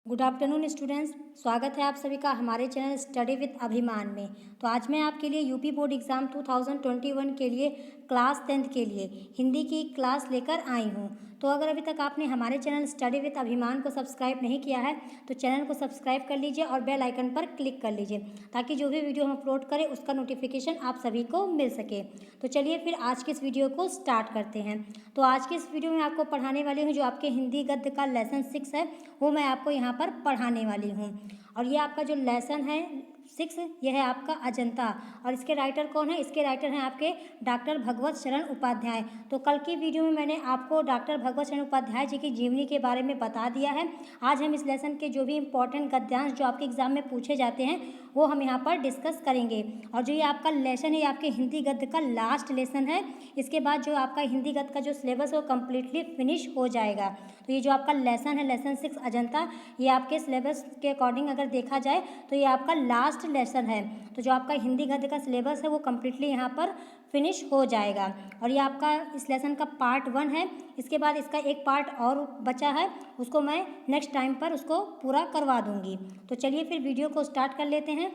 Good afternoon students, स्वागत है आप सभी का हमारे चैनल स्टडी विद अभिमान में। तो आज मैं आपके लिए यूपी बोर्ड एग्ज़ाम 2021 के लिए क्लास 10th के लिए हिंदी की क्लास लेकर आई हूँ। तो अगर अभी तक आपने हमारे चैनल स्टडी विद अभिमान को सब्सक्राइब नहीं किया है तो चैनल को सब्सक्राइब कर लीजिए और बेल आइकन पर क्लिक कर लीजिए ताकि जो भी वीडियो हम अपलोड करें उसका नोटिफिकेशन आप सभी को मिल सके। तो चलिए फिर आज के इस वीडियो को स्टार्ट करते हैं। तो आज के इस वीडियो में आपको पढ़ाने वाली हूँ जो आपके हिंदी गद्य का लेसन 6 है वो मैं आपको यहाँ पर पढ़ाने वाली हूँ। और ये आपका जो लेसन है 6 यह है आपका अजंता। और इसके राइटर कौन है? इसके राइटर हैं आपके डॉक्टर भगवत शरण उपाध्याय। तो कल की वीडियो में मैंने आपको डॉक्टर भगवत शरण उपाध्याय जी की जीवनी के बारे में बता दिया है। आज हम इस लेसन के जो भी इंपॉर्टेंट गद्यांश जो आपके एग्जाम में पूछे जाते हैं वो हम यहाँ पर डिस्कस करेंगे। और जो ये आपका लेसन है ये आपके हिंदी गद्य का लास्ट लेसन है। इसके बाद जो आपका हिंदी गद्य का जो सिलेबस है वो कम्प्लीटली फिनिश हो जाएगा। तो ये जो आपका लेसन है लेसन 6 अजंता, ये आपके सिलेबस के अकॉर्डिंग अगर देखा जाए तो ये आपका लास्ट लेसन है। तो जो आपका हिंदी गद्य का सिलेबस है वो कम्प्लीटली यहाँ पर फिनिश हो जाएगा। और ये आपका इस लेसन का पार्ट 1 है। इसके बाद इसका एक पार्ट और बचा है, उसको मैं नेक्स्ट टाइम पर उसको पूरा करवा दूँगी। तो चलिए फिर वीडियो को स्टार्ट कर लेते हैं।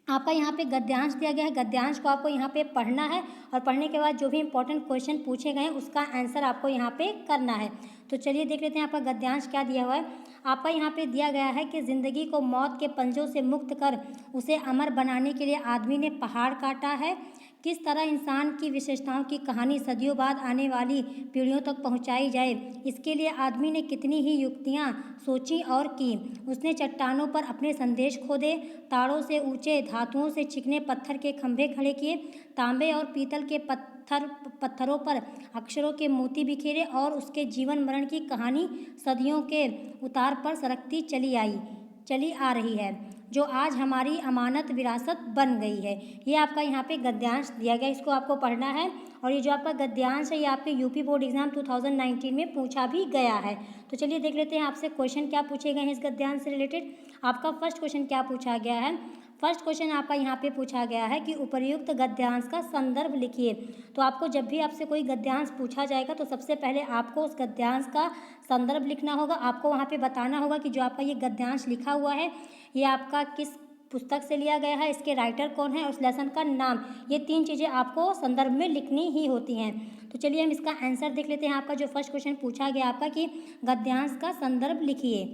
आपका यहाँ पे गद्यांश दिया गया है, गद्यांश को आपको यहाँ पे पढ़ना है और पढ़ने के बाद जो भी इंपॉर्टेंट क्वेश्चन पूछे गए हैं उसका आंसर आपको यहाँ पे करना है। तो चलिए देख लेते हैं आपका गद्यांश क्या दिया हुआ है। आपका यहाँ पे दिया गया है कि ज़िंदगी को मौत के पंजों से मुक्त कर उसे अमर बनाने के लिए आदमी ने पहाड़ काटा है। किस तरह इंसान की विशेषताओं की कहानी सदियों बाद आने वाली पीढ़ियों तक पहुंचाई जाए, इसके लिए आदमी ने कितनी ही युक्तियां सोची और की। उसने चट्टानों पर अपने संदेश खोदे, तारों से ऊंचे, धातुओं से चिकने पत्थर के खंभे खड़े किए, तांबे और पीतल के पत्थरों पर अक्षरों के मोती बिखेरे और उसके जीवन मरण की कहानी सदियों के उतार पर सरकती चली आ रही है, जो आज हमारी अमानत विरासत बन गई है। ये आपका यहाँ पे गद्यांश दिया गया, इसको आपको पढ़ना है। और ये जो आपका गद्यांश है ये आपके यूपी बोर्ड एग्जाम 2019 में पूछा भी गया है। तो चलिए देख लेते हैं आपसे क्वेश्चन क्या पूछे गए हैं इस गद्यांश से रिलेटेड। आपका फर्स्ट क्वेश्चन क्या पूछा गया है? फर्स्ट क्वेश्चन आपका यहाँ पे पूछा गया है कि उपर्युक्त गद्यांश का संदर्भ लिखिए। तो आपको जब भी आपसे कोई गद्यांश पूछा जाएगा तो सबसे पहले आपको उस गद्यांश का संदर्भ लिखना होगा। आपको वहाँ पे बताना होगा कि जो आपका ये गद्यांश लिखा हुआ है ये आपका किस पुस्तक से लिया गया है, इसके राइटर कौन है, उस लेसन का नाम। ये 3 चीज़ें आपको संदर्भ में लिखनी ही होती हैं। तो चलिए हम इसका आंसर देख लेते हैं। आपका जो फर्स्ट क्वेश्चन पूछा गया आपका कि गद्यांश का संदर्भ लिखिए,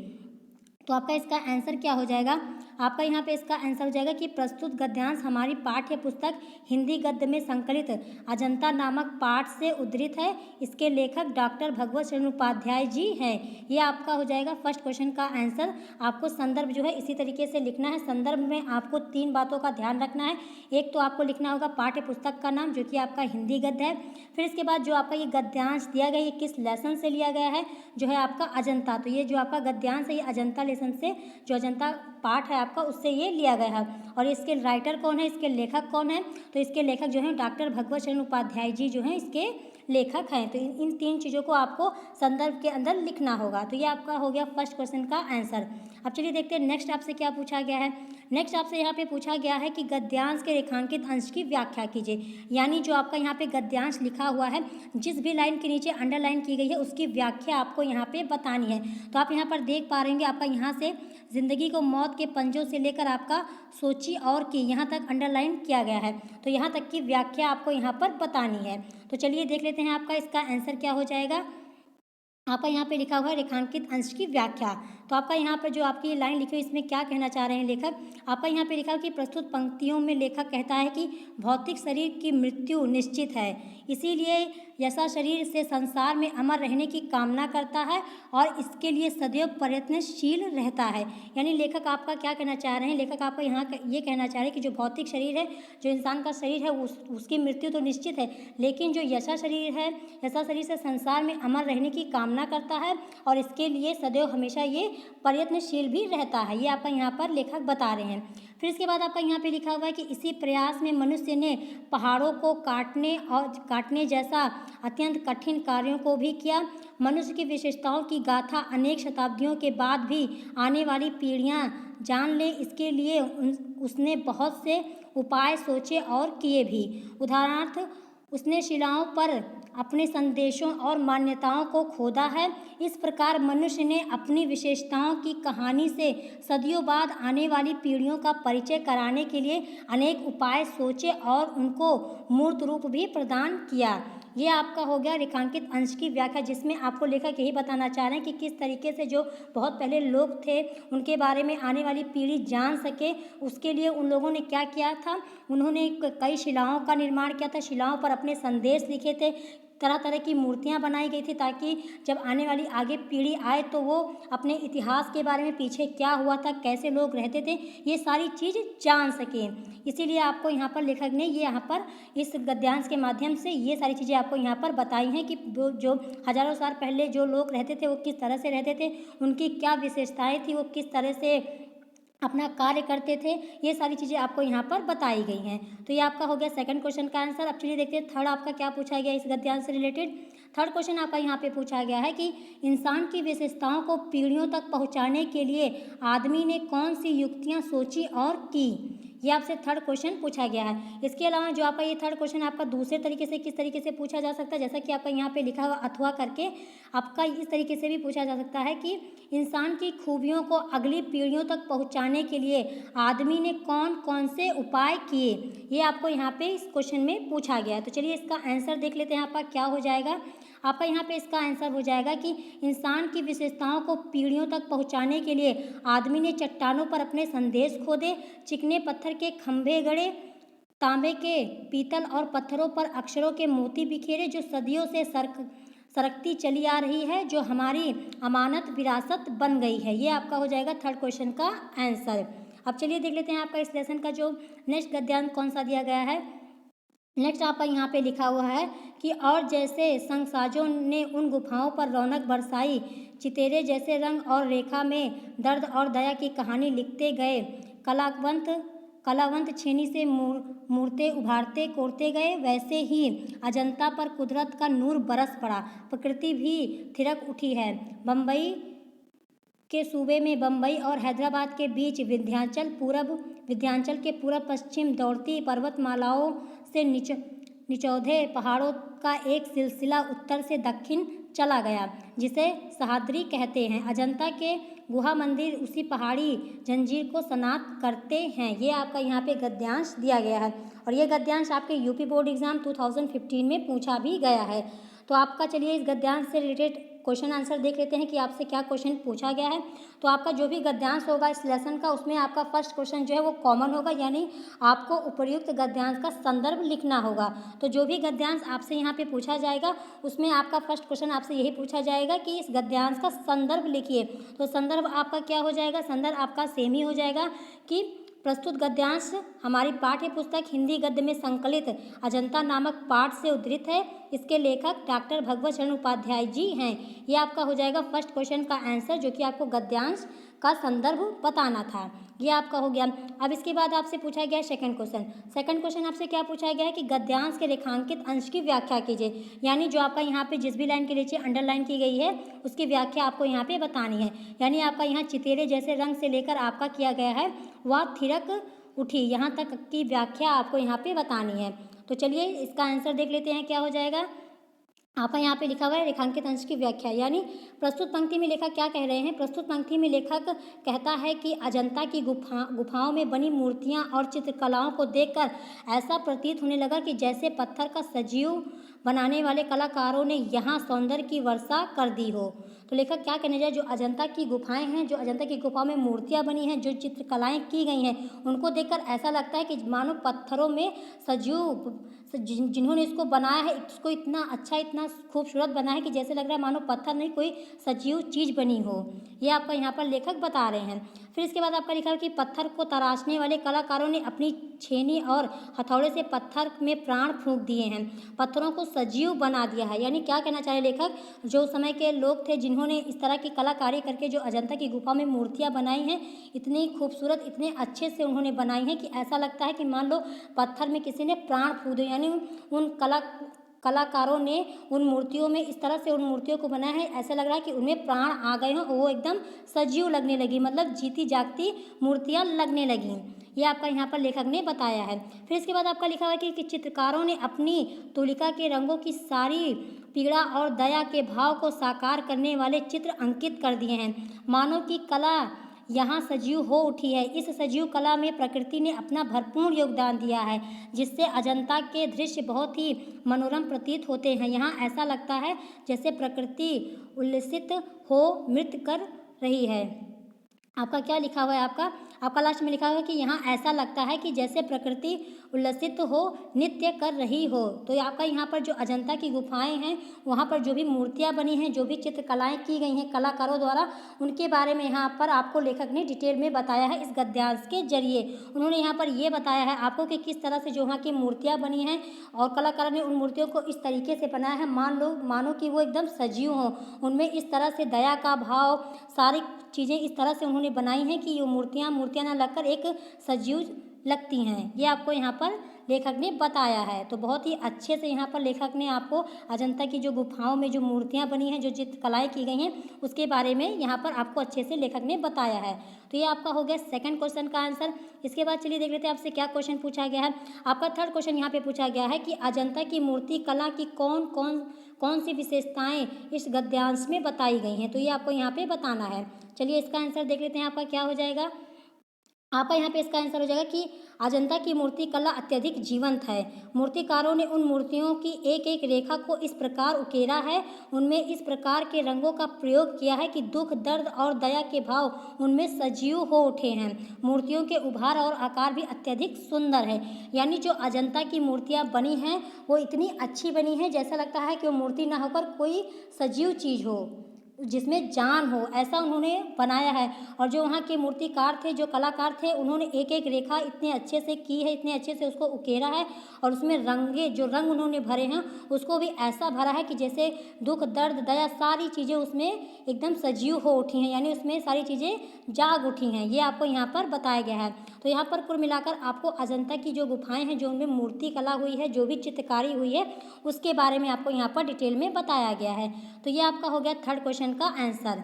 तो आपका इसका आंसर क्या हो जाएगा? आपका यहाँ पे इसका आंसर हो जाएगा कि प्रस्तुत गद्यांश हमारी पाठ्य पुस्तक हिंदी गद्य में संकलित अजंता नामक पाठ से उद्धृत है। इसके लेखक डॉक्टर भगवत शरण उपाध्याय जी हैं। ये आपका हो जाएगा फर्स्ट क्वेश्चन का आंसर। आपको संदर्भ जो है इसी तरीके से लिखना है। संदर्भ में आपको 3 बातों का ध्यान रखना है। एक तो आपको लिखना होगा पाठ्य पुस्तक का नाम जो कि आपका हिंदी गद्य है। फिर इसके बाद जो आपका ये गद्यांश दिया गया ये किस लेसन से लिया गया है, जो है आपका अजंता। तो ये जो आपका गद्यांश है ये अजंता लेसन से, जो अजंता पाठ है आपका उससे ये लिया गया है। और इसके राइटर कौन है, इसके लेखक कौन है? तो इसके लेखक जो हैं डॉक्टर भगवत शरण उपाध्याय जी जो हैं इसके लेखक हैं। तो इन 3 चीज़ों को आपको संदर्भ के अंदर लिखना होगा। तो ये आपका हो गया फर्स्ट क्वेश्चन का आंसर। अब चलिए देखते हैं नेक्स्ट आपसे क्या पूछा गया है। नेक्स्ट आपसे यहाँ पे पूछा गया है कि गद्यांश के रेखांकित अंश की व्याख्या कीजिए। यानी जो आपका यहाँ पे गद्यांश लिखा हुआ है जिस भी लाइन के नीचे अंडरलाइन की गई है उसकी व्याख्या आपको यहाँ पे बतानी है। तो आप यहाँ पर देख पा रहे हैं आपका यहाँ से ज़िंदगी को मौत के पंजों से लेकर आपका सोची और की यहाँ तक अंडरलाइन किया गया है। तो यहाँ तक की व्याख्या आपको यहाँ पर बतानी है। तो चलिए देख लेते हैं आपका इसका आंसर क्या हो जाएगा। आपका यहाँ पे लिखा हुआ है रेखांकित अंश की व्याख्या। तो आपका यहाँ पर जो आपकी ये लाइन लिखी हुई इसमें क्या कहना चाह रहे हैं लेखक? आपका यहाँ पे लिखा है कि प्रस्तुत पंक्तियों में लेखक कहता है कि भौतिक शरीर की मृत्यु निश्चित है, इसीलिए ऐसा शरीर से संसार में अमर रहने की कामना करता है और इसके लिए सदैव प्रयत्नशील रहता है। यानी लेखक आपका क्या कहना चाह रहे हैं? लेखक आपका यहाँ ये कहना चाह रहे हैं कि जो भौतिक शरीर है, जो इंसान का शरीर है उसकी मृत्यु तो निश्चित है, लेकिन जो ऐसा शरीर है, ऐसा शरीर से संसार में अमर रहने की कामना करता है और इसके लिए सदैव हमेशा ये प्रयत्नशील भी रहता है। ये आपका यहाँ पर लेखक बता रहे हैं। फिर इसके बाद आपका यहाँ पे लिखा हुआ है कि इसी प्रयास में मनुष्य ने पहाड़ों को काटने जैसा अत्यंत कठिन कार्यों को भी किया। मनुष्य की विशेषताओं की गाथा अनेक शताब्दियों के बाद भी आने वाली पीढ़ियाँ जान ले, इसके लिए उसने बहुत से उपाय सोचे और किए भी। उदाहरणार्थ उसने शिलाओं पर अपने संदेशों और मान्यताओं को खोदा है। इस प्रकार मनुष्य ने अपनी विशेषताओं की कहानी से सदियों बाद आने वाली पीढ़ियों का परिचय कराने के लिए अनेक उपाय सोचे और उनको मूर्त रूप भी प्रदान किया। ये आपका हो गया रेखांकित अंश की व्याख्या, जिसमें आपको लेखक यही बताना चाह रहे हैं कि किस तरीके से जो बहुत पहले लोग थे उनके बारे में आने वाली पीढ़ी जान सके, उसके लिए उन लोगों ने क्या किया था। उन्होंने कई शिलाओं का निर्माण किया था, शिलाओं पर अपने संदेश लिखे थे, तरह तरह की मूर्तियाँ बनाई गई थी ताकि जब आने वाली आगे पीढ़ी आए तो वो अपने इतिहास के बारे में, पीछे क्या हुआ था, कैसे लोग रहते थे, ये सारी चीज़ जान सकें। इसीलिए आपको यहाँ पर लेखक ने ये यहाँ पर इस गद्यांश के माध्यम से ये सारी चीज़ें आपको यहाँ पर बताई हैं कि जो हज़ारों साल पहले जो लोग रहते थे वो किस तरह से रहते थे, उनकी क्या विशेषताएँ थी, वो किस तरह से अपना कार्य करते थे, ये सारी चीज़ें आपको यहाँ पर बताई गई हैं। तो ये आपका हो गया सेकंड क्वेश्चन का आंसर। अब चलिए देखते हैं थर्ड आपका क्या पूछा गया इस गद्यांश से रिलेटेड। थर्ड क्वेश्चन आपका यहाँ पे पूछा गया है कि इंसान की विशेषताओं को पीढ़ियों तक पहुँचाने के लिए आदमी ने कौन सी युक्तियाँ सोची और की। ये आपसे थर्ड क्वेश्चन पूछा गया है। इसके अलावा जो आपका ये थर्ड क्वेश्चन आपका दूसरे तरीके से किस तरीके से पूछा जा सकता है, जैसा कि आपका यहाँ पे लिखा हुआ अथवा करके, आपका इस तरीके से भी पूछा जा सकता है कि इंसान की खूबियों को अगली पीढ़ियों तक पहुँचाने के लिए आदमी ने कौन कौन से उपाय किए। ये आपको यहाँ पे इस क्वेश्चन में पूछा गया है। तो चलिए इसका आंसर देख लेते हैं आपका क्या हो जाएगा। आपका यहाँ पे इसका आंसर हो जाएगा कि इंसान की विशेषताओं को पीढ़ियों तक पहुँचाने के लिए आदमी ने चट्टानों पर अपने संदेश खोदे, चिकने पत्थर के खंभे गढ़े, तांबे के, पीतल और पत्थरों पर अक्षरों के मोती बिखेरे, जो सदियों से सरकती चली आ रही है, जो हमारी अमानत विरासत बन गई है। ये आपका हो जाएगा थर्ड क्वेश्चन का आंसर। अब चलिए देख लेते हैं आपका इस लेसन का जो नेक्स्ट गद्यांश कौन सा दिया गया है। नेक्स्ट आपका यहाँ पे लिखा हुआ है कि और जैसे संगसाजों ने उन गुफाओं पर रौनक बरसाई, चितेरे जैसे रंग और रेखा में दर्द और दया की कहानी लिखते गए, कलावंत छेनी से मूर्तें उभारते कोरते गए, वैसे ही अजंता पर कुदरत का नूर बरस पड़ा, प्रकृति भी थिरक उठी है। बम्बई के सूबे में बम्बई और हैदराबाद के बीच विंध्याचल के पूर्व पश्चिम दौड़ती पर्वतमालाओं से निचौधे पहाड़ों का एक सिलसिला उत्तर से दक्षिण चला गया, जिसे सह्याद्री कहते हैं। अजंता के गुहा मंदिर उसी पहाड़ी जंजीर को सनात करते हैं। ये आपका यहाँ पे गद्यांश दिया गया है और ये गद्यांश आपके यूपी बोर्ड एग्जाम 2015 में पूछा भी गया है। तो आपका चलिए इस गद्यांश से रिलेटेड क्वेश्चन आंसर देख लेते हैं कि आपसे क्या क्वेश्चन पूछा गया है। तो आपका जो भी गद्यांश होगा इस लेसन का, उसमें आपका फर्स्ट क्वेश्चन जो है वो कॉमन होगा, यानी आपको उपर्युक्त गद्यांश का संदर्भ लिखना होगा। तो जो भी गद्यांश आपसे यहाँ पे पूछा जाएगा उसमें आपका फर्स्ट क्वेश्चन आपसे यही पूछा जाएगा कि इस गद्यांश का संदर्भ लिखिए। तो संदर्भ आपका क्या हो जाएगा, संदर्भ आपका सेम ही हो जाएगा कि प्रस्तुत गद्यांश हमारी पाठ्य पुस्तक हिंदी गद्य में संकलित अजंता नामक पाठ से उद्धृत है। इसके लेखक डॉक्टर भगवत शरण उपाध्याय जी हैं। ये आपका हो जाएगा फर्स्ट क्वेश्चन का आंसर, जो कि आपको गद्यांश का संदर्भ बताना था। ये आपका हो गया। अब इसके बाद आपसे पूछा गया सेकंड क्वेश्चन। सेकंड क्वेश्चन आपसे क्या पूछा गया है कि गद्यांश के रेखांकित अंश की व्याख्या कीजिए, यानी जो आपका यहाँ पे जिस भी लाइन के नीचे अंडरलाइन की गई है उसकी व्याख्या आपको यहाँ पे बतानी है। यानी आपका यहाँ चितेरे जैसे रंग से लेकर आपका किया गया है वह थिरक उठी, यहाँ तक की व्याख्या आपको यहाँ पे बतानी है। तो चलिए इसका आंसर देख लेते हैं क्या हो जाएगा। आपका यहाँ पे लिखा हुआ है रेखांकित अंश की व्याख्या, यानी प्रस्तुत पंक्ति में लेखक क्या कह रहे हैं। प्रस्तुत पंक्ति में लेखक कहता है कि अजंता की गुफाओं में बनी मूर्तियाँ और चित्रकलाओं को देखकर ऐसा प्रतीत होने लगा कि जैसे पत्थर का सजीव बनाने वाले कलाकारों ने यहाँ सौंदर्य की वर्षा कर दी हो। तो लेखक क्या कहने जाए, जो अजंता की गुफाएं हैं, जो अजंता की गुफाओं में मूर्तियाँ बनी हैं, जो चित्रकलाएं की गई हैं, उनको देखकर ऐसा लगता है कि मानो पत्थरों में सजीव जिन्होंने इसको बनाया है इसको इतना अच्छा, इतना खूबसूरत बना है कि जैसे लग रहा है मानो पत्थर नहीं कोई सजीव चीज़ बनी हो। ये आपका यहाँ पर लेखक बता रहे हैं। फिर इसके बाद आपका लिखा है कि पत्थर को तराशने वाले कलाकारों ने अपनी छेनी और हथौड़े से पत्थर में प्राण फूंक दिए हैं, पत्थरों को सजीव बना दिया है। यानी क्या कहना चाहे लेखक, जो समय के लोग थे जिन्होंने इस तरह की कलाकारी करके जो अजंता की गुफा में मूर्तियाँ बनाई हैं, इतनी खूबसूरत, इतने अच्छे से उन्होंने बनाई हैं कि ऐसा लगता है कि मान लो पत्थर में किसी ने प्राण फूंक दिए, यानी उन कलाकारों ने उन मूर्तियों में इस तरह से उन मूर्तियों को बनाया है, ऐसा लग रहा है कि उनमें प्राण आ गए हों, वो एकदम सजीव लगने लगी, मतलब जीती जागती मूर्तियाँ लगने लगीं। ये आपका यहाँ पर लेखक ने बताया है। फिर इसके बाद आपका लिखा हुआ है कि चित्रकारों ने अपनी तुलिका के रंगों की सारी पीड़ा और दया के भाव को साकार करने वाले चित्र अंकित कर दिए हैं। मानव की कला यहाँ सजीव हो उठी है। इस सजीव कला में प्रकृति ने अपना भरपूर योगदान दिया है, जिससे अजंता के दृश्य बहुत ही मनोरम प्रतीत होते हैं। यहाँ ऐसा लगता है जैसे प्रकृति उल्लसित हो नृत्य कर रही है। आपका क्या लिखा हुआ है, आपका लास्ट में लिखा हुआ है कि यहाँ ऐसा लगता है कि जैसे प्रकृति उल्लसित हो, नृत्य कर रही हो। तो आपका यहाँ पर जो अजंता की गुफाएं हैं, वहाँ पर जो भी मूर्तियाँ बनी हैं, जो भी चित्रकलाएँ की गई हैं कलाकारों द्वारा, उनके बारे में यहाँ पर आपको लेखक ने डिटेल में बताया है इस गद्यांश के जरिए। उन्होंने यहाँ पर ये बताया है आपको कि किस तरह से जो वहाँ की मूर्तियाँ बनी हैं और कलाकारों ने उन मूर्तियों को इस तरीके से बनाया है, मानो कि वो एकदम सजीव हों, उनमें इस तरह से दया का भाव, सारी चीज़ें इस तरह से उन्होंने बनाई हैं कि ये मूर्तियाँ ना लगकर एक सजीव लगती हैं। ये आपको यहाँ पर लेखक ने बताया है। तो बहुत ही अच्छे से यहाँ पर लेखक ने आपको अजंता की जो गुफाओं में जो मूर्तियाँ बनी हैं, जो चित्रकलाएँ की गई हैं, उसके बारे में यहाँ पर आपको अच्छे से लेखक ने बताया है। तो ये आपका हो गया सेकंड क्वेश्चन का आंसर। इसके बाद चलिए देख लेते हैं आपसे क्या क्वेश्चन पूछा गया है। आपका थर्ड क्वेश्चन यहाँ पे पूछा गया है कि अजंता की मूर्ति कला की कौन सी विशेषताएं इस गद्यांश में बताई गई हैं। तो ये आपको यहाँ पे बताना है। चलिए इसका आंसर देख लेते हैं। आपका क्या हो जाएगा, आपका यहाँ पे इसका आंसर हो जाएगा कि अजंता की मूर्ति कला अत्यधिक जीवंत है। मूर्तिकारों ने उन मूर्तियों की एक एक रेखा को इस प्रकार उकेरा है, उनमें इस प्रकार के रंगों का प्रयोग किया है कि दुख, दर्द और दया के भाव उनमें सजीव हो उठे हैं। मूर्तियों के उभार और आकार भी अत्यधिक सुंदर है। यानी जो अजंता की मूर्तियाँ बनी हैं वो इतनी अच्छी बनी हैं, जैसा लगता है कि वो मूर्ति ना होकर कोई सजीव चीज़ हो, जिसमें जान हो, ऐसा उन्होंने बनाया है। और जो वहाँ के मूर्तिकार थे, जो कलाकार थे, उन्होंने एक एक रेखा इतने अच्छे से की है, इतने अच्छे से उसको उकेरा है और उसमें जो रंग उन्होंने भरे हैं उसको भी ऐसा भरा है कि जैसे दुख, दर्द, दया सारी चीज़ें उसमें एकदम सजीव हो उठी हैं, यानी उसमें सारी चीज़ें जाग उठी हैं। ये आपको यहाँ पर बताया गया है। तो यहाँ पर कुल मिलाकर आपको अजंता की जो गुफाएँ हैं, जो उनमें मूर्ति कला हुई है, जो भी चित्रकारी हुई है, उसके बारे में आपको यहाँ पर डिटेल में बताया गया है। तो ये आपका हो गया थर्ड क्वेश्चन का आंसर।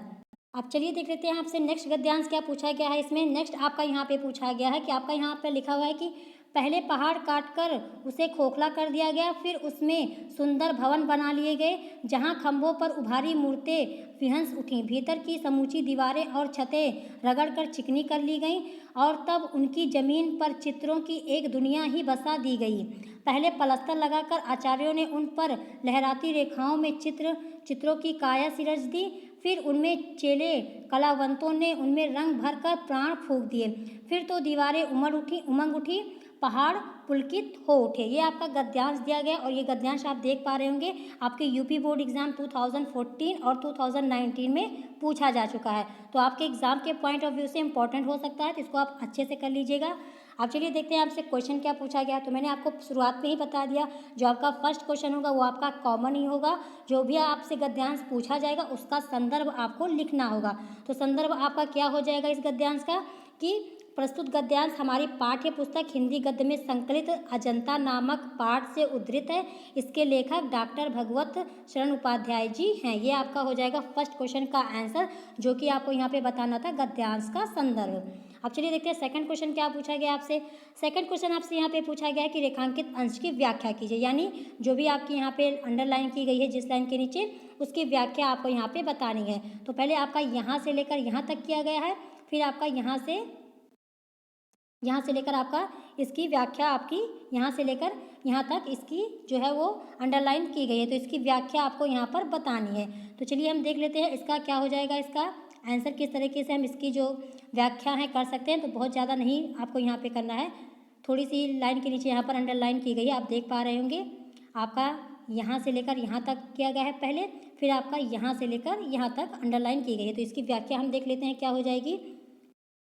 अब चलिए देख लेते हैं आपसे नेक्स्ट गद्यांश क्या पूछा गया है। इसमें नेक्स्ट आपका यहाँ पे पूछा गया है कि आपका यहाँ पे लिखा हुआ है कि पहले पहाड़ काटकर उसे खोखला कर दिया गया, फिर उसमें सुंदर भवन बना लिए गए, जहाँ खंभों पर उभारी मूर्तें विहंस उठीं, भीतर की समूची दीवारें और छतें रगड़कर चिकनी कर ली गईं और तब उनकी जमीन पर चित्रों की एक दुनिया ही बसा दी गई। पहले पलस्तर लगाकर आचार्यों ने उन पर लहराती रेखाओं में चित्रों की काया सिरज दी, फिर उनमें चेले कलावंतों ने उनमें रंग भरकर प्राण फूंक दिए। फिर तो दीवारें उमंग उठी, पहाड़ पुलकित हो उठे। ये आपका गद्यांश दिया गया और ये गद्यांश आप देख पा रहे होंगे आपके यूपी बोर्ड एग्जाम 2014 और 2019 में पूछा जा चुका है। तो आपके एग्जाम के पॉइंट ऑफ व्यू से इंपॉर्टेंट हो सकता है, तो इसको आप अच्छे से कर लीजिएगा। अब चलिए देखते हैं आपसे क्वेश्चन क्या पूछा गया। तो मैंने आपको शुरुआत में ही बता दिया, जो आपका फर्स्ट क्वेश्चन होगा वो आपका कॉमन ही होगा। जो भी आपसे गद्यांश पूछा जाएगा उसका संदर्भ आपको लिखना होगा। तो संदर्भ आपका क्या हो जाएगा इस गद्यांश का कि प्रस्तुत गद्यांश हमारी पाठ्य पुस्तक हिंदी गद्य में संकलित अजंता नामक पाठ से उद्धृत है। इसके लेखक डॉक्टर भगवत शरण उपाध्याय जी हैं। ये आपका हो जाएगा फर्स्ट क्वेश्चन का आंसर, जो कि आपको यहाँ पे बताना था गद्यांश का संदर्भ। अब चलिए देखते हैं सेकंड क्वेश्चन क्या पूछा गया आपसे। सेकंड क्वेश्चन आपसे यहाँ पे पूछा गया है कि रेखांकित अंश की व्याख्या कीजिए, यानी जो भी आपकी यहाँ पे अंडरलाइन की गई है जिस लाइन के नीचे, उसकी व्याख्या आपको यहाँ पे बतानी है। तो पहले आपका यहाँ से लेकर यहाँ तक किया गया है, फिर आपका यहाँ से लेकर आपका इसकी व्याख्या आपकी यहाँ से लेकर यहाँ तक इसकी जो है वो अंडरलाइन की गई है। तो इसकी व्याख्या आपको यहाँ पर बतानी है। तो चलिए हम देख लेते हैं इसका क्या हो जाएगा, इसका आंसर किस तरीके से हम इसकी जो व्याख्या है कर सकते हैं। तो बहुत ज़्यादा नहीं आपको यहाँ पे करना है, थोड़ी सी लाइन के नीचे यहाँ पर अंडरलाइन की गई है, आप देख पा रहे होंगे। आपका यहाँ से लेकर यहाँ तक किया गया है पहले, फिर आपका यहाँ से लेकर यहाँ तक अंडरलाइन की गई है। तो इसकी व्याख्या हम देख लेते हैं क्या हो जाएगी।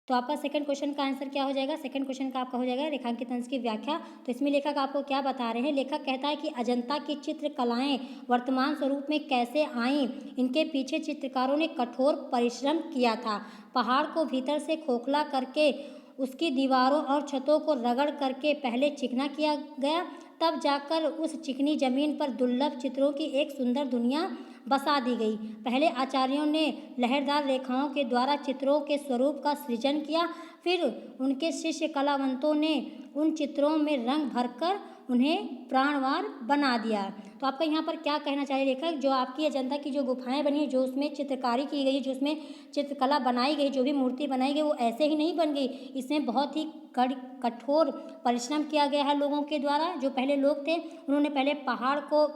तो आपका सेकंड क्वेश्चन का आंसर क्या हो जाएगा, सेकंड क्वेश्चन का आपका हो जाएगा रेखांकित अंश की व्याख्या। तो इसमें लेखक आपको क्या बता रहे हैं, लेखक कहता है कि अजंता की चित्रकलाएं वर्तमान स्वरूप में कैसे आईं, इनके पीछे चित्रकारों ने कठोर परिश्रम किया था। पहाड़ को भीतर से खोखला करके उसकी दीवारों और छतों को रगड़ करके पहले चिकना किया गया, तब जाकर उस चिकनी जमीन पर दुर्लभ चित्रों की एक सुंदर दुनिया बसा दी गई। पहले आचार्यों ने लहरदार रेखाओं के द्वारा चित्रों के स्वरूप का सृजन किया, फिर उनके शिष्य कलावंतों ने उन चित्रों में रंग भरकर उन्हें प्राणवान बना दिया। तो आपका यहाँ पर क्या कहना चाहिए लेखक, जो आपकी अजंता की जो गुफाएं बनी है, जो उसमें चित्रकारी की गई है, जो उसमें चित्रकला बनाई गई, जो भी मूर्ति बनाई गई, वो ऐसे ही नहीं बन गई। इसमें बहुत ही कठोर परिश्रम किया गया है लोगों के द्वारा। जो पहले लोग थे उन्होंने पहले पहाड़ को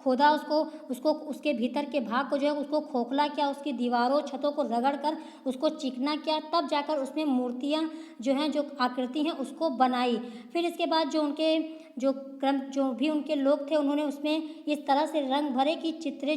खोदा, उसको उसके भीतर के भाग को जो है उसको खोखला किया, उसकी दीवारों छतों को रगड़ कर उसको चिकना किया, तब जाकर उसमें मूर्तियाँ जो हैं, जो आकृति हैं, उसको बनाई। फिर इसके बाद जो भी उनके लोग थे, उन्होंने उसमें इस तरह से रंग भरे कि चित्र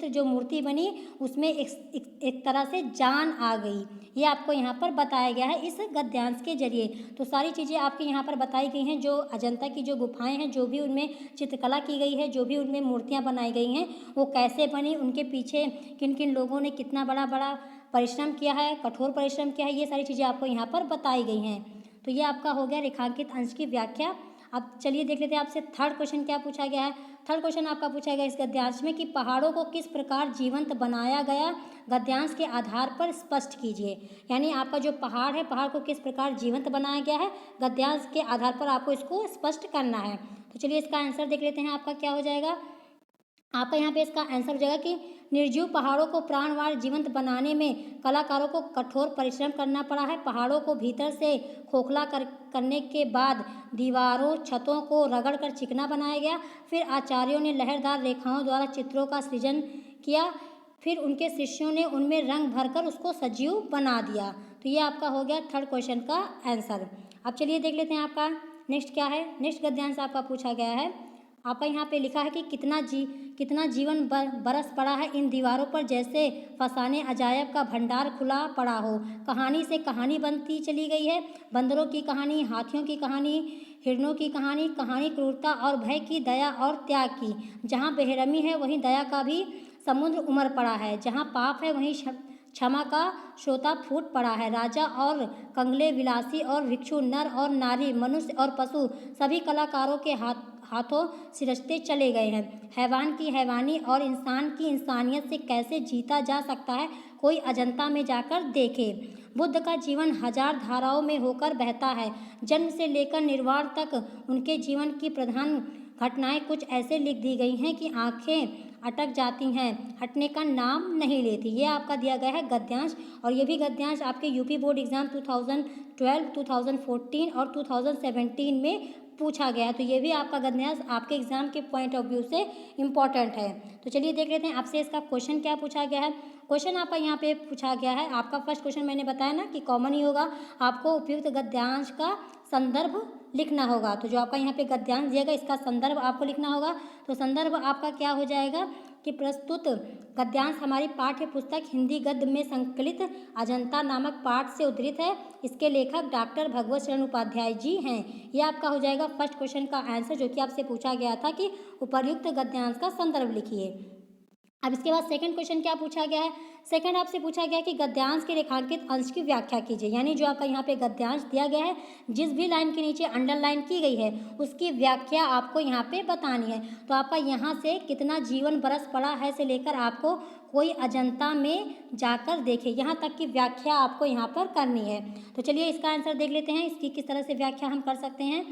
जो मूर्ति बनी उसमें एक तरह से जान आ गई। ये आपको यहाँ पर बताया गया है इस गद्यांश के जरिए। तो सारी चीज़ें आपके यहाँ पर बताई गई हैं। जो अजंता की जो गुफाएं हैं, जो भी उनमें चित्रकला की गई है, जो भी उनमें मूर्तियाँ बनाई गई हैं, वो कैसे बनी, उनके पीछे किन किन लोगों ने कितना बड़ा परिश्रम किया है, कठोर परिश्रम किया है, ये सारी चीज़ें आपको यहाँ पर बताई गई हैं। तो ये आपका हो गया रेखांकित अंश की व्याख्या। अब चलिए देख लेते हैं आपसे थर्ड क्वेश्चन क्या पूछा गया है। थर्ड क्वेश्चन आपका पूछा गया इस गद्यांश में कि पहाड़ों को किस प्रकार जीवंत बनाया गया, गद्यांश के आधार पर स्पष्ट कीजिए। यानी आपका जो पहाड़ है, पहाड़ को किस प्रकार जीवंत बनाया गया है, गद्यांश के आधार पर आपको इसको स्पष्ट करना है। तो चलिए इसका आंसर देख लेते हैं। आपका क्या हो जाएगा, आपका यहाँ पे इसका आंसर हो जाएगा कि निर्जीव पहाड़ों को प्राणवान जीवंत बनाने में कलाकारों को कठोर परिश्रम करना पड़ा है। पहाड़ों को भीतर से खोखला करने के बाद दीवारों छतों को रगड़ कर चिकना बनाया गया। फिर आचार्यों ने लहरदार रेखाओं द्वारा चित्रों का सृजन किया, फिर उनके शिष्यों ने उनमें रंग भरकर उसको सजीव बना दिया। तो ये आपका हो गया थर्ड क्वेश्चन का आंसर। अब चलिए देख लेते हैं आपका नेक्स्ट क्या है। नेक्स्ट गद्यांश आपका पूछा गया है, आपका यहाँ पे लिखा है कि कितना जीवन बरस पड़ा है इन दीवारों पर, जैसे फसाने अजायब का भंडार खुला पड़ा हो। कहानी से कहानी बनती चली गई है, बंदरों की कहानी, हाथियों की कहानी, हिरणों की कहानी, कहानी क्रूरता और भय की, दया और त्याग की। जहाँ बेरहमी है वहीं दया का भी समुद्र उमड़ पड़ा है, जहाँ पाप है वहीं क्षमा का श्रोता फूट पड़ा है। राजा और कंगले, विलासी और भिक्षु, नर और नारी, मनुष्य और पशु, सभी कलाकारों के हाथों सिरजते चले गए हैं। हैवान की हैवानी और इंसान की इंसानियत से कैसे जीता जा सकता है, कोई अजंता में जाकर देखे। बुद्ध का जीवन हजार धाराओं में होकर बहता है, जन्म से लेकर निर्वाण तक उनके जीवन की प्रधान घटनाएं कुछ ऐसे लिख दी गई हैं कि आंखें अटक जाती हैं, हटने का नाम नहीं लेती। ये आपका दिया गया है गद्यांश, और ये भी गद्यांश आपके यूपी बोर्ड एग्जाम 2012, 2014 और 2017 में पूछा गया है। तो ये भी आपका गद्यांश आपके एग्जाम के पॉइंट ऑफ व्यू से इम्पॉर्टेंट है। तो चलिए देख लेते हैं आपसे इसका क्वेश्चन क्या पूछा गया है। क्वेश्चन आपका यहाँ पे पूछा गया है, आपका फर्स्ट क्वेश्चन मैंने बताया ना कि कॉमन ही होगा, आपको उपयुक्त गद्यांश का संदर्भ लिखना होगा। तो जो आपका यहाँ पे गद्यांश दिया गया, इसका संदर्भ आपको लिखना होगा। तो संदर्भ आपका क्या हो जाएगा कि प्रस्तुत गद्यांश हमारी पाठ्य पुस्तक हिंदी गद्य में संकलित अजंता नामक पाठ से उद्धृत है। इसके लेखक डॉक्टर भगवत शरण उपाध्याय जी हैं। यह आपका हो जाएगा फर्स्ट क्वेश्चन का आंसर, जो कि आपसे पूछा गया था कि उपर्युक्त गद्यांश का संदर्भ लिखिए। अब इसके बाद सेकंड क्वेश्चन क्या पूछा गया है। सेकंड आपसे पूछा गया कि गद्यांश के रेखांकित अंश की व्याख्या कीजिए। यानी जो आपका यहाँ पे गद्यांश दिया गया है, जिस भी लाइन के नीचे अंडरलाइन की गई है उसकी व्याख्या आपको यहाँ पे बतानी है। तो आपका यहाँ से कितना जीवन बरस पड़ा है से लेकर आपको कोई अजंता में जाकर देखे, यहाँ तक की व्याख्या आपको यहाँ पर करनी है। तो चलिए इसका आंसर देख लेते हैं, इसकी किस तरह से व्याख्या हम कर सकते हैं।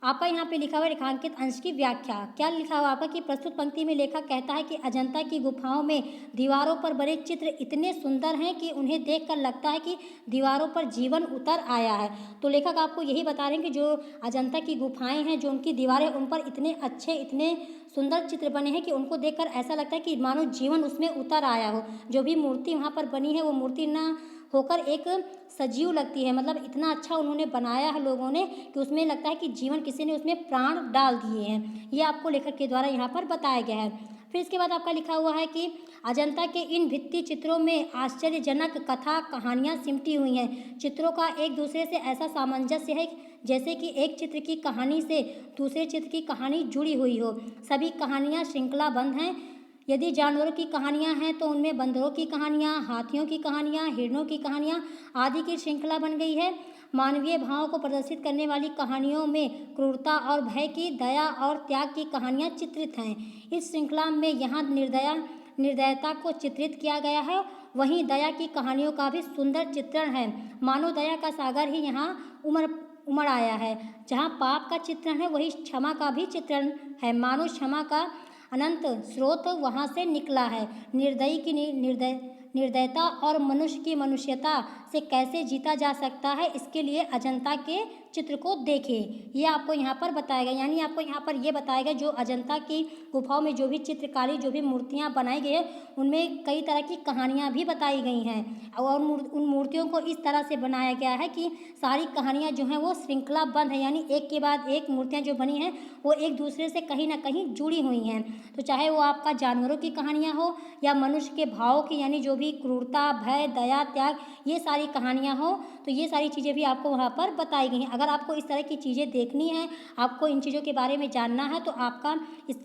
आपका यहाँ पे लिखा हुआ रेखांकित अंश की व्याख्या क्या लिखा हुआ आपका कि प्रस्तुत पंक्ति में लेखक कहता है कि अजंता की गुफाओं में दीवारों पर बने चित्र इतने सुंदर हैं कि उन्हें देखकर लगता है कि दीवारों पर जीवन उतर आया है। तो लेखक आपको यही बता रहे हैं कि जो अजंता की गुफाएं हैं, जो उनकी दीवारें, उन पर इतने अच्छे, इतने सुंदर चित्र बने हैं कि उनको देखकर ऐसा लगता है कि मानो जीवन उसमें उतर आया हो। जो भी मूर्ति वहाँ पर बनी है वो मूर्ति ना होकर एक सजीव लगती है, मतलब इतना अच्छा उन्होंने बनाया है लोगों ने कि उसमें लगता है कि जीवन किसी ने उसमें प्राण डाल दिए हैं। ये आपको लेखक के द्वारा यहाँ पर बताया गया है। फिर इसके बाद आपका लिखा हुआ है कि अजंता के इन भित्ति चित्रों में आश्चर्यजनक कथा कहानियाँ सिमटी हुई हैं। चित्रों का एक दूसरे से ऐसा सामंजस्य है जैसे कि एक चित्र की कहानी से दूसरे चित्र की कहानी जुड़ी हुई हो। सभी कहानियाँ श्रृंखलाबद्ध हैं। यदि जानवरों की कहानियाँ हैं तो उनमें बंदरों की कहानियाँ, हाथियों की कहानियाँ, हिरणों की कहानियाँ आदि की श्रृंखला बन गई है। मानवीय भावों को प्रदर्शित करने वाली कहानियों में क्रूरता और भय की, दया और त्याग की कहानियाँ चित्रित हैं। इस श्रृंखला में यहाँ निर्दयता को चित्रित किया गया है, वहीं दया की कहानियों का भी सुंदर चित्रण है। मानो दया का सागर ही यहाँ उमड़ आया है। जहाँ पाप का चित्रण है वही क्षमा का भी चित्रण है। मानो क्षमा का अनंत स्रोत वहाँ से निकला है। निर्दयी की निर्दयता और मनुष्य की मनुष्यता से कैसे जीता जा सकता है, इसके लिए अजंता के चित्र को देखें। ये आपको यहाँ पर बताया गया, यानी आपको यहाँ पर ये बताया गया जो अजंता की गुफाओं में जो भी चित्रकारी, जो भी मूर्तियाँ बनाई गई है, उनमें कई तरह की कहानियाँ भी बताई गई हैं और उन मूर्तियों को इस तरह से बनाया गया है कि सारी कहानियाँ जो हैं वो श्रृंखलाबद्ध है, यानी एक के बाद एक मूर्तियाँ जो बनी हैं वो एक दूसरे से कहीं ना कहीं जुड़ी हुई हैं। तो चाहे वो आपका जानवरों की कहानियाँ हो या मनुष्य के भावों की, यानी जो भी क्रूरता, भय, दया, त्याग, ये सारी कहानियाँ हो, तो ये सारी चीज़ें भी आपको वहाँ पर बताई गई हैं। अगर आपको इस तरह की चीज़ें देखनी है, आपको इन चीज़ों के बारे में जानना है, तो आपका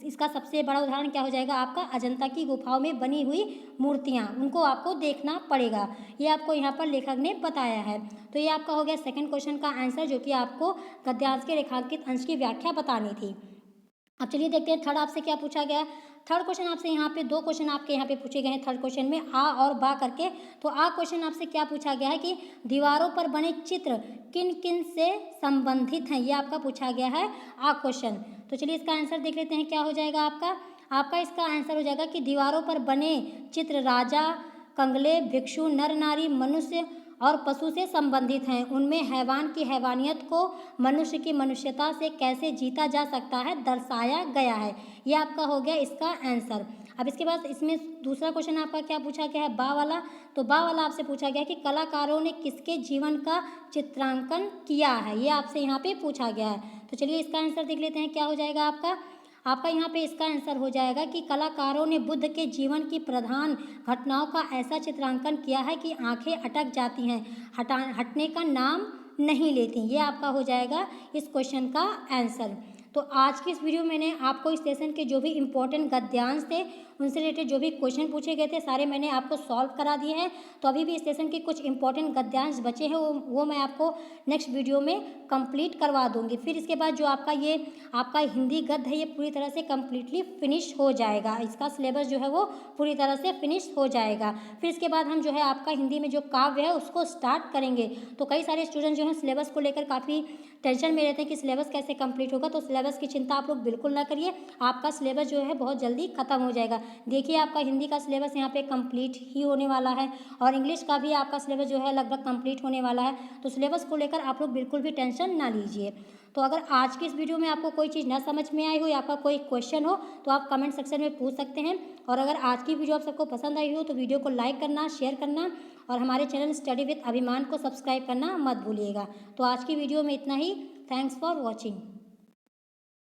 इसका सबसे बड़ा उदाहरण क्या हो जाएगा, आपका अजंता की गुफाओं में बनी हुई मूर्तियाँ, उनको आपको देखना पड़ेगा। ये आपको यहाँ पर लेखक ने बताया है। तो ये आपका हो गया सेकंड क्वेश्चन का आंसर, जो कि आपको गद्यांश के रेखांकित अंश की व्याख्या बतानी थी। अब चलिए देखते हैं थर्ड आपसे क्या पूछा गया। थर्ड क्वेश्चन आपसे यहाँ पे 2 क्वेश्चन आपके यहाँ पे पूछे गए हैं थर्ड क्वेश्चन में, आ और बा करके। तो आ क्वेश्चन आपसे क्या पूछा गया है कि दीवारों पर बने चित्र किन किन से संबंधित हैं, ये आपका पूछा गया है आ क्वेश्चन। तो चलिए इसका आंसर देख लेते हैं क्या हो जाएगा आपका इसका आंसर हो जाएगा कि दीवारों पर बने चित्र राजा, कंगले, भिक्षु, नर नारी, मनुष्य और पशु से संबंधित हैं। उनमें हैवान की हैवानियत को मनुष्य की मनुष्यता से कैसे जीता जा सकता है दर्शाया गया है। ये आपका हो गया इसका आंसर। अब इसके बाद इसमें दूसरा क्वेश्चन आपका क्या पूछा गया है, बा वाला। तो बा वाला आपसे पूछा गया कि कलाकारों ने किसके जीवन का चित्रांकन किया है, ये आपसे यहाँ पे पूछा गया है। तो चलिए इसका आंसर देख लेते हैं क्या हो जाएगा आपका यहाँ पे इसका आंसर हो जाएगा कि कलाकारों ने बुद्ध के जीवन की प्रधान घटनाओं का ऐसा चित्रांकन किया है कि आंखें अटक जाती हैं, हटने का नाम नहीं लेती। ये आपका हो जाएगा इस क्वेश्चन का आंसर। तो आज की इस वीडियो में मैंने आपको इस सेशन के जो भी इम्पोर्टेंट गद्यांश थे, उनसे रिलेटेड जो भी क्वेश्चन पूछे गए थे, सारे मैंने आपको सॉल्व करा दिए हैं। तो अभी भी इस सेशन के कुछ इंपॉर्टेंट गद्यांश बचे हैं, वो मैं आपको नेक्स्ट वीडियो में कंप्लीट करवा दूंगी। फिर इसके बाद जो आपका हिंदी गद्य है, ये पूरी तरह से कम्प्लीटली फिनिश हो जाएगा। इसका सिलेबस जो है वो पूरी तरह से फिनिश हो जाएगा। फिर इसके बाद हम जो है आपका हिंदी में जो काव्य है उसको स्टार्ट करेंगे। तो कई सारे स्टूडेंट जो हैं सिलेबस को लेकर काफ़ी टेंशन में रहते हैं कि सिलेबस कैसे कंप्लीट होगा। तो सिलेबस की चिंता आप लोग बिल्कुल ना करिए, आपका सिलेबस जो है बहुत जल्दी खत्म हो जाएगा। देखिए आपका हिंदी का सिलेबस यहाँ पे कंप्लीट ही होने वाला है और इंग्लिश का भी आपका सिलेबस जो है लगभग कंप्लीट होने वाला है। तो सिलेबस को लेकर आप लोग बिल्कुल भी टेंशन ना लीजिए। तो अगर आज की इस वीडियो में आपको कोई चीज़ ना समझ में आई हो या आपका कोई क्वेश्चन हो तो आप कमेंट सेक्शन में पूछ सकते हैं। और अगर आज की वीडियो आप सबको पसंद आई हो तो वीडियो को लाइक करना, शेयर करना और हमारे चैनल स्टडी विद अभिमान को सब्सक्राइब करना मत भूलिएगा। तो आज की वीडियो में इतना ही। Thanks for watching.